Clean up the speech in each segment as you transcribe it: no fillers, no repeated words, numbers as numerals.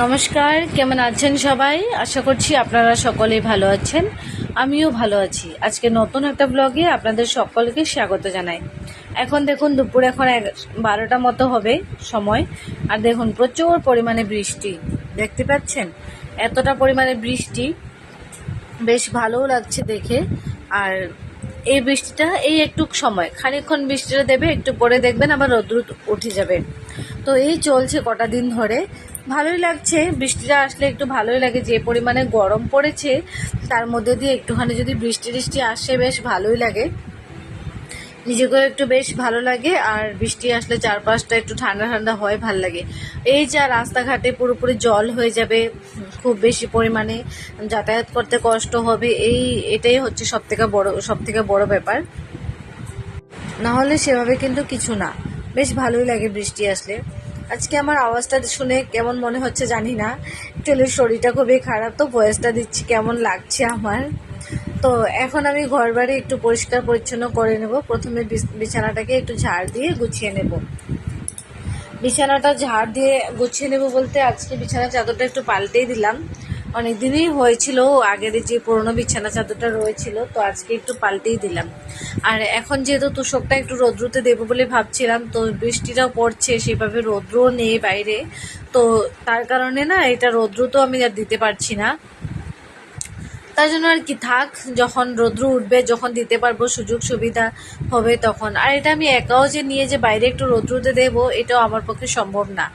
নমস্কার, কেমন আছেন সবাই? আশা করছি আপনারা সকলেই ভালো আছেন। আমিও ভালো আছি। আজকে নতুন একটা ব্লগে আপনাদের সকলকে স্বাগত জানাই। এখন দেখুন দুপুর এখন 12টা মতো হবে সময়, আর দেখুন প্রচুর পরিমাণে বৃষ্টি দেখতে পাচ্ছেন। এতটা পরিমাণে বৃষ্টি বেশ ভালোও লাগছে দেখে। আর এই বৃষ্টিটা এই একটু সময় খানিকক্ষণ বৃষ্টিটা দেবে, একটু পরে দেখবেন আবার রোদ্র উঠে যাবে। তো এই চলছে কটা দিন ধরে। ভালোই লাগছে, বৃষ্টিটা আসলে একটু ভালোই লাগে। যে পরিমাণে গরম পড়েছে তার মধ্যে দিয়ে একটুখানি যদি বৃষ্টি টিষ্টি আসে বেশ ভালোই লাগে, নিজেকেও একটু বেশ ভালো লাগে। আর বৃষ্টি আসলে চারপাশটা একটু ঠান্ডা ঠান্ডা হয়, ভাল লাগে। এই যা রাস্তাঘাটে পুরোপুরি জল হয়ে যাবে, খুব বেশি পরিমাণে যাতায়াত করতে কষ্ট হবে, এটাই হচ্ছে সবথেকে বড় ব্যাপার। না হলে সেভাবে কিন্তু কিছু না, বেশ ভালোই লাগে বৃষ্টি আসলে। আজকে আমার আওয়াজটা শুনে কেমন মনে হচ্ছে জানি না, টেলের শরীরটা খুবই খারাপ, তো ভয়েসটা দিচ্ছি কেমন লাগছে আমার। তো এখন আমি ঘর বাড়ি একটু পরিষ্কার পরিচ্ছন্ন করে নেব। প্রথমে বিছানাটাকে একটু ঝাড় দিয়ে গুছিয়ে নেব। বিছানাটা ঝাড় দিয়ে গুছিয়ে নেব বলতে আজকে বিছানা চাদরটা একটু পাল্টেই দিলাম। অনেক দিনই হয়েছিল, আগের যে পুরনো বিছানা চাদরটা রয়েছিল, তো আজকে একটু পাল্টেই দিলাম। আর এখন যেহেতু তোষকটা একটু রৌদ্রতে দেবো বলে ভাবছিলাম, তো বৃষ্টিটাও পড়ছে, সেভাবে রৌদ্রও নেই বাইরে, তো তার কারণে না এটা রৌদ্র তো আমি আর দিতে পারছি না। তার জন্য আর কি থাক, যখন রৌদ্র উঠবে, যখন দিতে পারবো, সুযোগ সুবিধা হবে তখন। আর এটা আমি একাও যে নিয়ে যে বাইরে একটু রৌদ্রতে দেবো, এটাও আমার পক্ষে সম্ভব না।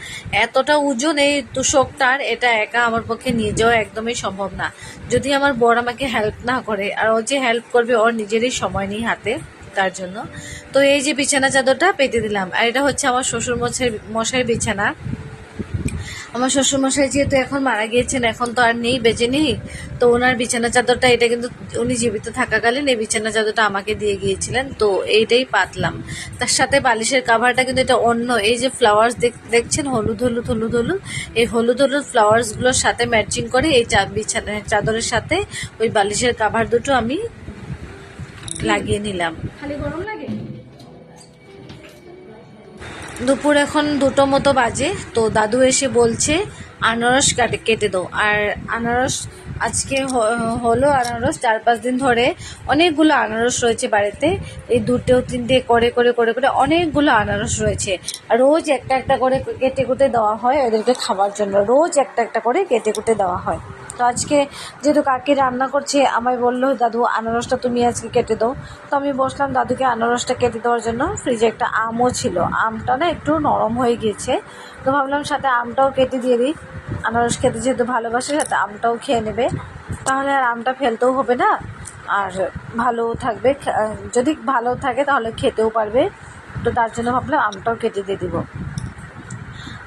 এতটা ওজন এই তোষকটার, এটা একা আমার পক্ষে নিয়ে যাওয়া একদমই সম্ভব না, যদি আমার বর আমাকে হেল্প না করে। আর ও যে হেল্প করবে, ওর নিজেরই সময় নেই হাতে, তার জন্য। তো এই যে বিছানা চাদরটা পেতে দিলাম, আর এটা হচ্ছে আমার শ্বশুর মশাইয়ের বিছানা। আমার শ্বশুরমশাই যেহেতু এখন মারা গিয়েছেন, এখন তো আর নেই, বেঁচে নেই, তো ওনার বিছানা চাদরটা, এটা কিন্তু উনি জীবিত থাকাকালীন এই বিছানা চাদরটা আমাকে দিয়ে গিয়েছিলেন, তো এইটাই পাতলাম। তার সাথে বালিশের কাভারটা কিন্তু এটা অন্য, এই যে ফ্লাওয়ার্স দেখছেন, হলুদ হলুদ হলুদ হলুদ, এই হলুদ হলুদ ফ্লাওয়ার্সগুলোর সাথে ম্যাচিং করে এই বিছানা চাদরের সাথে ওই বালিশের কাভার দুটো আমি লাগিয়ে নিলাম। খালি গরম লাগে। দুপুর এখন 2টো মতো বাজে, তো দাদু এসে বলছে আনারস কেটে দাও। আর আনারস আজকে হলো আনারস 4-5 দিন ধরে অনেকগুলো আনারস রয়েছে বাড়িতে। এই 2-3টে করে করে করে করে অনেকগুলো আনারস রয়েছে। আর রোজ একটা একটা করে কেটে কুটে দেওয়া হয় ওদেরকে খাওয়ার জন্য, রোজ একটা একটা করে কেটে কুটে দেওয়া হয়। তো আজকে যেহেতু কাকি রান্না করছে, আমায় বললো দাদু আনারসটা তুমি আজকে কেটে দাও। তো আমি বসলাম দাদুকে আনারসটা কেটে দেওয়ার জন্য। ফ্রিজে একটা আমও ছিল, আমটা না একটু নরম হয়ে গিয়েছে, তো ভাবলাম সাথে আমটাও কেটে দিয়ে দিই। আনারস খেতে যেহেতু ভালোবাসে, সাথে আমটাও খেয়ে নেবে, তাহলে আর আমটা ফেলতেও হবে না, আর ভালো থাকবে। যদি ভালো থাকে তাহলে খেতেও পারবে, তো তার জন্য ভাবলাম আমটাও কেটে দিয়ে দিব।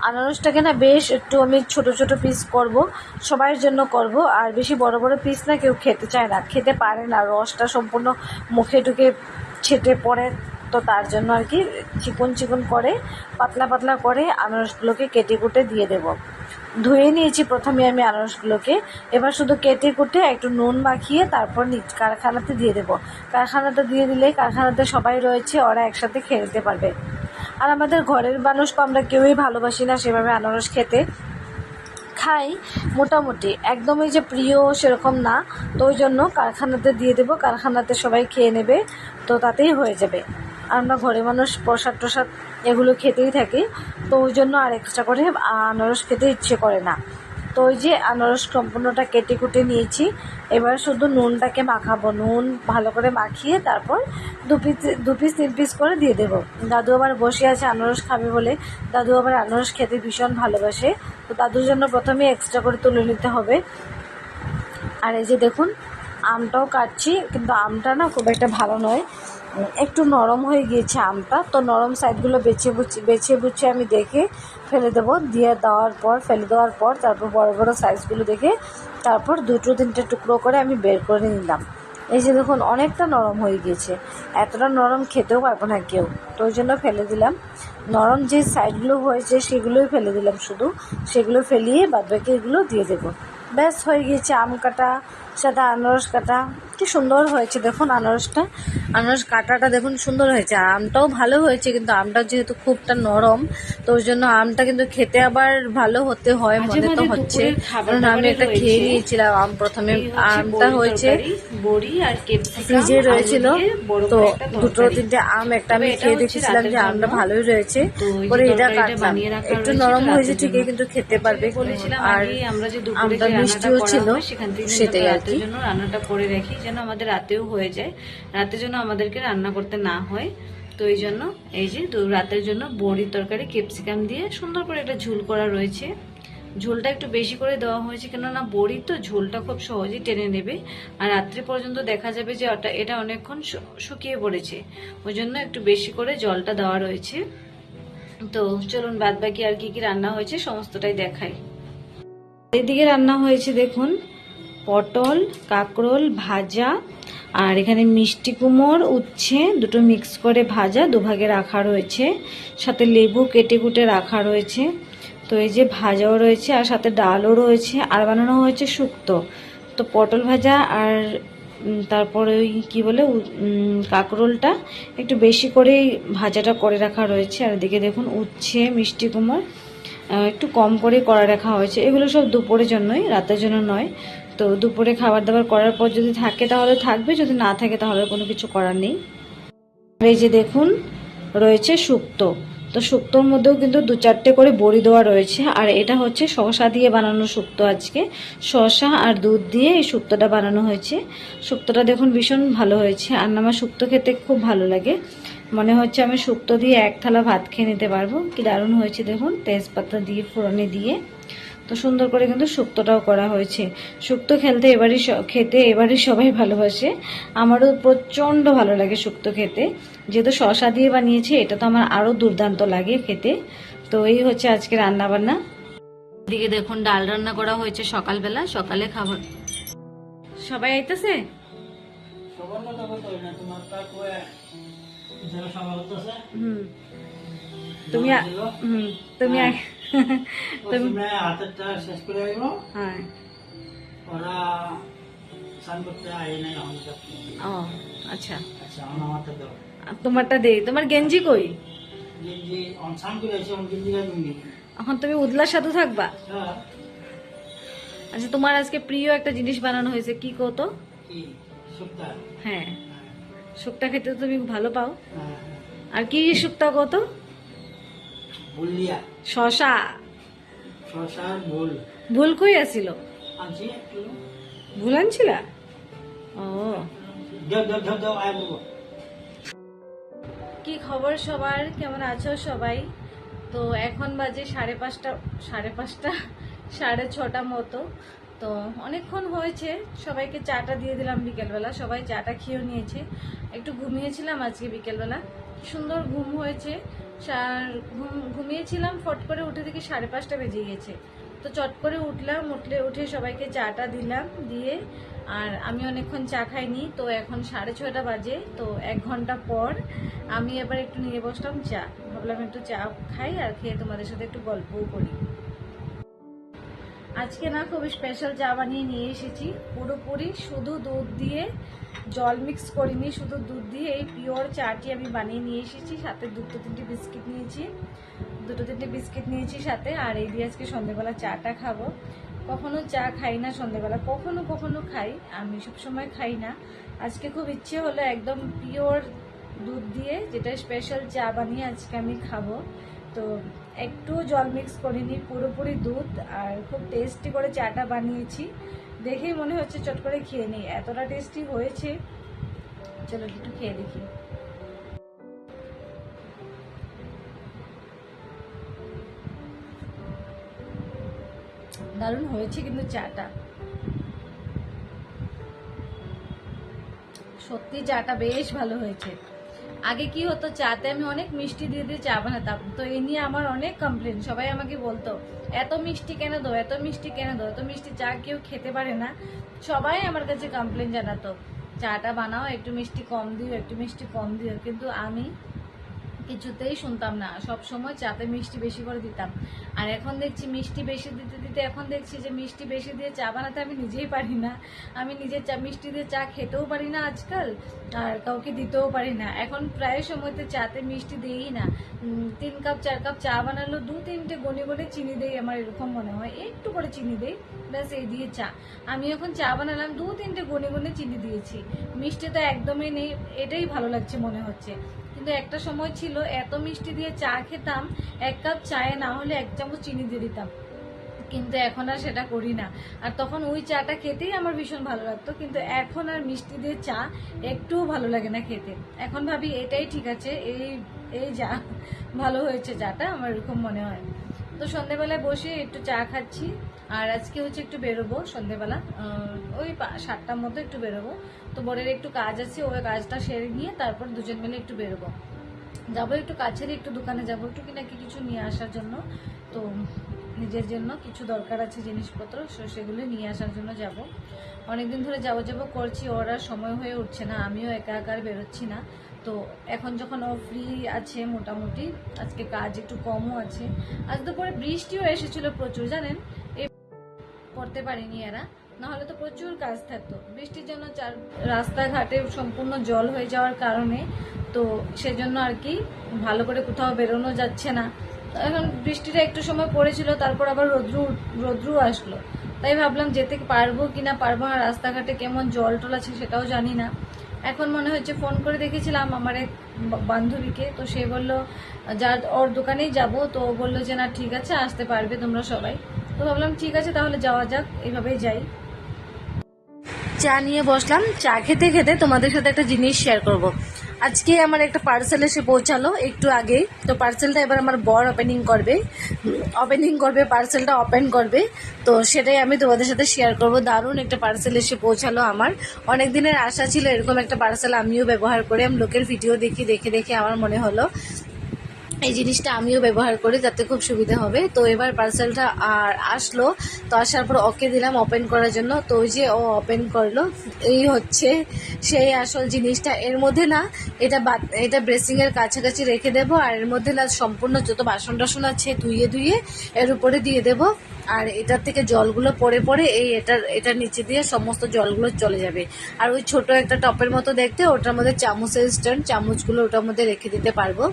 আনারসটাকে না বেশ একটু আমি ছোট ছোট পিস করব, সবাইয়ের জন্য করব। আর বেশি বড় বড় পিস না কেউ খেতে চায় না, খেতে পারে না, রসটা সম্পূর্ণ মুখে ঢুকে ছেটে পড়ে, তো তার জন্য আর কি চিকন চিকন করে পাতলা পাতলা করে আনারসগুলোকে কেটে কুটে দিয়ে দেব। ধুয়ে নিয়েছি প্রথমে আমি আনারসগুলোকে, এবার শুধু কেটে কুটে একটু নুন মাখিয়ে তারপর কারখানাতে দিয়ে দেব। কারখানাতে দিয়ে দিলে কারখানাতে সবাই রয়েছে, ওরা একসাথে খেয়ে নিতে পারবে। আর আমাদের ঘরের মানুষ তো আমরা কেউই ভালোবাসি না সেভাবে আনারস খেতে, খাই মোটামুটি, একদমই যে প্রিয় সেরকম না, তো ওই জন্য কারখানাতে দিয়ে দেবো, কারখানাতে সবাই খেয়ে নেবে, তো তাতেই হয়ে যাবে। আর আমরা ঘরের মানুষ প্রসাদ টসাদ এগুলো খেতেই থাকি, তো ওই জন্য আর এক্সট্রা করে আনারস খেতে ইচ্ছে করে না। তো ওই যে আনারস সম্পূর্ণটা কেটে কুটে নিয়েছি, এবার শুধু নুনটাকে মাখাবো, নুন ভালো করে মাখিয়ে তারপর দু পিস 3 পিস করে দিয়ে দেবো। দাদু আবার বসে আছে আনারস খাবে বলে, দাদু আবার আনারস খেতে ভীষণ ভালোবাসে, তো দাদুর জন্য প্রথমে এক্সট্রা করে তুলে নিতে হবে। আর এই যে দেখুন আমটাও কাটছি, কিন্তু আমটা না খুব একটা ভালো নয়, একটু নরম হয়ে গিয়েছে আমটা, তো নরম সাইডগুলো বেছে বুঝে আমি দেখে ফেলে দেবো। ফেলে দেওয়ার পর তারপর বড় বড় সাইজগুলো দেখে তারপর 2-3টে টুকরো করে আমি বের করে নিলাম। এই যে দেখুন অনেকটা নরম হয়ে গিয়েছে, এতটা নরম খেতেও পারবো না কেউ, তো ওই জন্য ফেলে দিলাম। নরম যে সাইডগুলো হয়েছে সেগুলোই ফেলে দিলাম, শুধু সেগুলো ফেলিয়ে বাদবাকি এগুলো দিয়ে দেবো। ব্যাস হয়ে গিয়েছে আম কাটা, সাথে আনারস কাটা। কি সুন্দর হয়েছে দেখুন আনারসটা, আনারস কাটাটা দেখুন সুন্দর হয়েছে। আর আমটাও ভালো হয়েছে, কিন্তু আমটা যেহেতু খুবটা নরম, তো ওই জন্য আমটা কিন্তু খেতে আবার ভালো হতে হয় মনে তো হচ্ছে। কারণ আমি একটা খেয়ে নিয়েছিলাম আম প্রথমে। আমটা হয়েছে বড়ি আর ক্যাপসিকাম ফ্রিজে রয়েছিল, তো দুটো তিনটে আম একটা আমি খেয়ে দেখেছিলাম যে আমটা ভালোই রয়েছে, পরে এটা কাটলাম। একটু নরম হয়েছে ঠিকই, কিন্তু খেতে পারবে। আর আমরা যে আমটা মিষ্টিও ছিল, সেটাই আর কি। জন্য রান্নাটা করে রাখি যেন আমাদের রাতেও হয়ে যায়, রাতের জন্য আমাদেরকে রান্না করতে না হয়। তো এই জন্য এই যে রাতের জন্য বড়ির তরকারি ক্যাপসিকাম দিয়ে সুন্দর করে একটা ঝোল করা রয়েছে। ঝোলটা একটু বেশি করে দেওয়া হয়েছে, কেননা বড়ি তো ঝোলটা খুব সহজেই টেনে নেবে, আর রাত্রি পর্যন্ত দেখা যাবে যে এটা অনেকক্ষণ শুকিয়ে পড়েছে, ওই জন্য একটু বেশি করে জলটা দেওয়া রয়েছে। তো চলুন বাদ বাকি আর কি কি রান্না হয়েছে সমস্তটাই দেখাই। এদিকে রান্না হয়েছে দেখুন পটল, কাঁকরোল ভাজা, আর এখানে মিষ্টি কুমড়, উচ্ছে দুটো মিক্স করে ভাজা দুভাগে রাখা রয়েছে, সাথে লেবু কেটে কুটে রাখা রয়েছে। তো এই যে ভাজাও রয়েছে, আর সাথে ডালও রয়েছে, আর বানানো হয়েছে শুক্তো। তো পটল ভাজা আর তারপরে ওই কী বলে কাঁকরোলটা একটু বেশি করেই ভাজাটা করে রাখা রয়েছে। আর এদিকে দেখুন উচ্ছে মিষ্টি কুমড় একটু কম করে করা রাখা হয়েছে। এগুলো সব দুপুরের জন্যই, রাতের জন্য নয়। তো দুপুরে খাবার দাবার করার পর যদি থাকে তাহলে থাকবে, যদি না থাকে তাহলে কোনো কিছু করার নেই। এই যে দেখুন রয়েছে শুক্তো, তো শুক্তোর মধ্যেও কিন্তু 2-4টে করে বড়ি দেওয়া রয়েছে। আর এটা হচ্ছে শসা দিয়ে বানানো শুক্তো, আজকে শসা আর দুধ দিয়ে এই শুক্তোটা বানানো হয়েছে। শুক্তোটা দেখুন ভীষণ ভালো হয়েছে, আর আমার শুক্তো খেতে খুব ভালো লাগে। মনে হচ্ছে আমি শুক্তো দিয়ে এক থালা ভাত খেয়ে নিতে পারবো, কি দারুণ হয়েছে দেখুন, তেজপাতা দিয়ে ফোড়নে দিয়ে। তো সুন্দর করে কিন্তু শুক্তোটাও করা হয়েছে। শুক্তো খেতে এবারই সবাই ভালোবাসে, আমারও প্রচণ্ড ভালো লাগে শুক্তো খেতে। যেহেতু শসা দিয়ে বানিয়েছে, এটা তো আমার আরও দুর্দান্ত লাগে খেতে। তো এই হচ্ছে আজকে রান্না বান্না। এদিকে দেখুন ডাল রান্না করা হয়েছে সকালবেলা, সকালে খাবার সবাই আইতেছে। তুমি তুমি তুমি হাতেরটা শেষ করে আইব। হ্যাঁ ওরা স্নান করতে আয় নাই এখন। ও আচ্ছা আচ্ছা আমারটা দাও। তোমারটা দে। তোমার গেঞ্জি কই? গেঞ্জি অন স্নান করে আছে, অন গেঞ্জি গাইবি। এখন তুমি উদলার সাথে থাকবা? হ্যাঁ। আচ্ছা তোমার আজকে প্রিয় একটা জিনিস বানানো হয়েছে, কি কত? কি শুক্তা? হ্যাঁ শুক্তা খেতে তো তুমি ভালো পাও। হ্যাঁ। আর কি শুক্তা কত? বুলিয়া শশা। শশার ভুল ভুল কই আছিল? আনছি একটু। ভুল আনছিলা? ও দাও দাও দাও দাও আয় বলবো। কি খবর সবার, কেমন আছো সবাই? তো এখন বাজে 5:30, 6:30 মতো। তো অনেকক্ষণ হয়েছে, সবাইকে চাটা দিয়ে দিলাম বিকেলবেলা, সবাই চাটা খেয়েও নিয়েছে। একটু ঘুমিয়েছিলাম আজকে বিকেলবেলা, সুন্দর ঘুম হয়েছে। ঘুমিয়েছিলাম, ফট করে উঠে দেখি 5:30 বেজে গিয়েছে। তো চট করে উঠে সবাইকে চাটা দিলাম, দিয়ে আর আমি অনেকক্ষণ চা খাইনি, তো এখন 6:30 বাজে। তো 1 ঘন্টা পর আমি এবার একটু নিয়ে বসলাম চা, ভাবলাম একটু চা খাই আর খেয়ে তোমাদের সাথে একটু গল্পও করি। আজকে না খুব স্পেশাল চা বানিয়ে নিয়ে এসেছি, পুরোপুরি শুধু দুধ দিয়ে, জল মিক্স করিনি, শুধু দুধ দিয়ে এই পিওর চাটি আমি বানিয়ে নিয়ে এসেছি। সাথে 2-3টে বিস্কিট নিয়েছি সাথে। আর এই দিয়ে আজকে সন্ধ্যেবেলা চাটা খাবো। কখনো চা খাই না সন্ধ্যেবেলা, কখনো কখনো খাই, আমি সবসময় খাই না। আজকে খুব ইচ্ছে হলো একদম পিওর দুধ দিয়ে, যেটা স্পেশাল চা বানিয়ে আজকে আমি খাবো। তো একটু জল মিক্স করিনি, পুরোপুরি দুধ, আর খুব টেস্টি করে চাটা বানিয়েছি। দেখেই মনে হচ্ছে চট করে খেয়ে নিই, এতটা টেস্টি হয়েছে। চলো একটু খেয়ে দেখি। দারুণ হয়েছে কিন্তু চাটা, সত্যি চাটা বেশ ভালো হয়েছে। আগে কি হতো, চাতে আমি অনেক মিষ্টি দিয়ে দিয়ে চা বানাতাম, তো এই নিয়ে আমার অনেক কমপ্লেন। সবাই আমাকে বলতো এত মিষ্টি কেন দো, এত মিষ্টি কেন দো, এত মিষ্টি চা কেউ খেতে পারে না। সবাই আমার কাছে কমপ্লেন জানাতো, চাটা বানাও একটু মিষ্টি কম দিও, একটু মিষ্টি কম দিও। কিন্তু আমি কিছুতেই শুনতাম না, সব সময় চাতে মিষ্টি বেশি করে দিতাম। আর এখন দেখছি মিষ্টি বেশি দিতে দিতে এখন দেখছি যে মিষ্টি বেশি দিয়ে চা বানাতে আমি নিজেই পারি না। আমি নিজে চা মিষ্টি দিয়ে চা খেতেও পারি না আজকাল, আর কাউকে দিতেও পারি না। এখন প্রায় সময়তে চাতে মিষ্টি দিই না। 3 কাপ 4 কাপ চা বানালো 2-3টে গনে গনে চিনি দেই, আমার এরকম মনে হয়, একটু করে চিনি দেই, ব্যাস এই দিয়ে চা। আমি এখন চা বানালাম 2-3টে গনে গনে চিনি দিয়েছি, মিষ্টি তো একদমই নেই, এটাই ভালো লাগছে মনে হচ্ছে। কিন্তু একটা সময় ছিল এত মিষ্টি দিয়ে চা খেতাম, 1 কাপ চায়ে না হলে 1 চামচ চিনি দিয়ে দিতাম, কিন্তু এখন আর সেটা করি না। আর তখন ওই চাটা খেতেই আমার ভীষণ ভালো লাগতো, কিন্তু এখন আর মিষ্টি দিয়ে চা একটুও ভালো লাগে না খেতে। এখন ভাবি এটাই ঠিক আছে, এই যা ভালো হয়েছে চাটা, আমার এরকম মনে হয়। তো সন্ধেবেলায় বসে একটু চা খাচ্ছি। আর আজকে হচ্ছে একটু বেরোবো সন্ধেবেলা, ওই 7টার মধ্যে একটু বেরোবো। তো বরের একটু কাজ আছে, ওই কাজটা সেরে নিয়ে তারপর দুজন মিলে একটু বেরোবো, যাবো একটু কাছের একটু দোকানে যাবো, একটু কিনাকি কিছু নিয়ে আসার জন্য। তো নিজের জন্য কিছু দরকার আছে জিনিসপত্র, সেগুলো নিয়ে আসার জন্য যাব। অনেকদিন ধরে যাবো যাবো করছি, ওর আর সময় হয়ে উঠছে না, আমিও একা একা আর বেরোচ্ছি না। তো এখন যখন ও ফ্রি আছে মোটামুটি, আজকে কাজ একটু কমও আছে। আজ দুপুরে বৃষ্টিও এসেছিল প্রচুর, জানেন, এই করতে পারিনি এরা, নাহলে তো প্রচুর কাজ থাকতো। বৃষ্টির জন্য রাস্তাঘাটে সম্পূর্ণ জল হয়ে যাওয়ার কারণে, তো সেজন্য আর কি ভালো করে কোথাও বেরোনো যাচ্ছে না। এখন বৃষ্টিটা একটু সময় পড়েছিল, তারপর আবার রোদ্রু আসলো, তাই ভাবলাম যেতে পারবো কিনা পারবো না, রাস্তাঘাটে কেমন জল টল আছে সেটাও জানি না। এখন মনে হচ্ছে, ফোন করে দেখেছিলাম আমার এক বান্ধবীকে, তো সে বললো যার ওর দোকানেই যাব, তো ও বললো যে না ঠিক আছে আসতে পারবে তোমরা সবাই। তো ভাবলাম ঠিক আছে তাহলে যাওয়া যাক, এইভাবেই যাই। চা নিয়ে বসলাম, চা খেতে খেতে তোমাদের সাথে একটা জিনিস শেয়ার করব। আজকে আমার একটা পার্সেল এসে পৌঁছালো একটু আগে, তো পার্সেলটা এবার আমার বর ওপেনিং করবে, পার্সেলটা ওপেন করবে, তো সেটাই আমি তোমাদের সাথে শেয়ার করব। দারুণ একটা পার্সেল এসে পৌঁছালো আমার, অনেক দিনের আশা ছিল এরকম একটা পার্সেল আমিও ব্যবহার করি। আমি লোকের ভিডিও দেখে আমার মনে হলো এই জিনিসটা আমিও ব্যবহার করি, যাতে খুব সুবিধা হবে। তো এবার পার্সেলটা আর আসলো, তো আসার পর ওকে দিলাম ওপেন করার জন্য। তো ওই যে ও ওপেন করলো, এই হচ্ছে সেই আসল জিনিসটা। এর মধ্যে না এটা ব্রেসিংয়ের কাছাকাছি রেখে দেবো, আর এর মধ্যে না সম্পূর্ণ যত বাসন টাসন আছে ধুয়ে এর উপরে দিয়ে দেবো। আর এটার থেকে জলগুলো পড়ে এটার নিচে দিয়ে সমস্ত জলগুলো চলে যাবে। আর ওই ছোট একটা টপের মতো দেখতে, ওটার মধ্যে চামচের স্ট্যান্ড, চামচগুলো ওটার মধ্যে রেখে দিতে পারবো।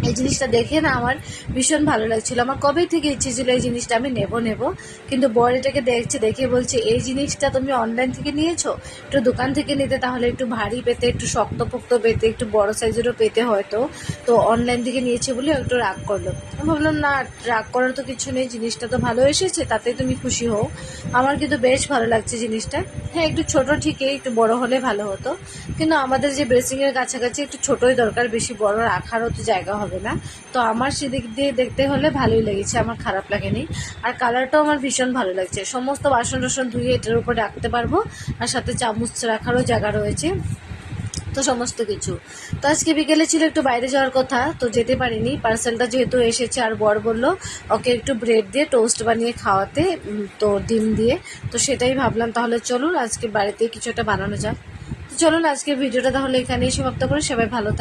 এই জিনিসটা দেখে না আমার ভীষণ ভালো লাগছিল, আমার কবে থেকে ইচ্ছে ছিল এই জিনিসটা আমি নেব, কিন্তু বর এটাকে দেখে বলছে এই জিনিসটা তুমি অনলাইন থেকে নিয়েছো, একটু দোকান থেকে নিতে তাহলে একটু ভারী পেতে, একটু শক্তপোক্ত পেতে, একটু বড় সাইজেরও পেতে হয়তো, তো অনলাইন থেকে নিয়েছে বলে একটু রাগ করলো। আমি ভাবলাম না, রাগ করার তো কিছু নেই, জিনিসটা তো ভালো এসেছে, তাতে তুমি খুশি হও। আমার কিন্তু বেশ ভালো লাগছে জিনিসটা। হ্যাঁ একটু ছোট ঠিকই, একটু বড় হলে ভালো হতো, কিন্তু আমাদের যে ব্রেসিংয়ের কাছাকাছি একটু ছোটই দরকার, বেশি বড় রাখারও তো জায়গা হবে না। তো আমার সেদিক দিয়ে দেখতে হলে ভালোই লেগেছে, আমার খারাপ লাগেনি। আর কালারটাও আমার ভীষণ ভালো লাগছে। সমস্ত বাসন টাসন ধুয়ে এটার উপর রাখতে পারবো, আর সাথে চামচ রাখারও জায়গা রয়েছে, তো সমস্ত কিছু। তো আজকে বিকেলে ছিল একটু বাইরে যাওয়ার কথা, তো যেতে পারিনি। পার্সেলটা যেহেতু এসেছে, আর বর বললো ওকে একটু ব্রেড দিয়ে টোস্ট বানিয়ে খাওয়াতে, তো ডিম দিয়ে, তো সেটাই ভাবলাম তাহলে চলুন আজকে বাড়িতে কিছু একটা বানানো যাক। তো চলুন আজকে ভিডিওটা তাহলে এখানেই সমাপ্ত করে, সবাই ভালো থাকুন।